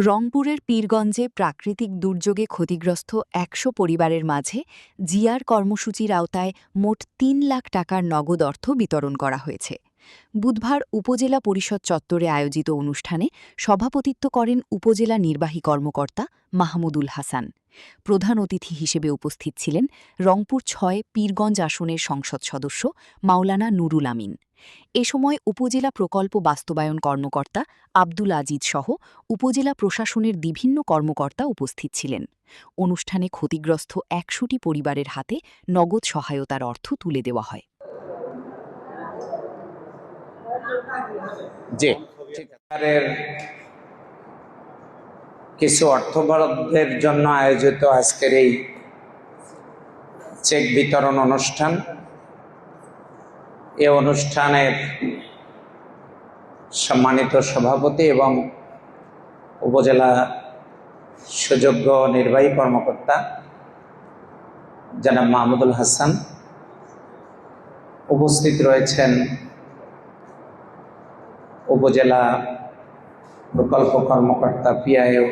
রংপুরের পীরগঞ্জে প্রাকৃতিক দুর্যোগে ক্ষতিগ্রস্ত ১০০ পরিবারের মাঝে জিআর কর্মসূচির আওতায় মোট ৩ লাখ টাকার নগদ অর্থ বিতরণ করা হয়েছে। বুধবার উপজেলা পরিষদ চত্বরে আয়োজিত অনুষ্ঠানে সভাপতিত্ব করেন উপজেলা নির্বাহী কর্মকর্তা মাহমুদুল হাসান। প্রধান অতিথি হিসেবে উপস্থিত ছিলেন রংপুর ৬ পীরগঞ্জ আসনের সংসদ সদস্য মাওলানা নুরুল আমিন। এ সময় উপজেলা প্রকল্প বাস্তবায়ন কর্মকর্তা আব্দুল আজিজ সহ উপজেলা প্রশাসনের বিভিন্ন কর্মকর্তা উপস্থিত ছিলেন। অনুষ্ঠানে ক্ষতিগ্রস্ত ১০০টি পরিবারের হাতে নগদ সহায়তার অর্থ তুলে দেওয়া হয়। সরকারের কিছু অর্থ বরাদ্দের জন্য আয়োজিত আজকের এই চেক বিতরণ অনুষ্ঠান, এই অনুষ্ঠানের সম্মানিত সভাপতি এবং উপজেলা সুযোগ্য নির্বাহী কর্মকর্তা জনাব মাহমুদুল হাসান, উপস্থিত রয়েছেন উপজেলা প্রকল্প কর্মকর্তা পিআইও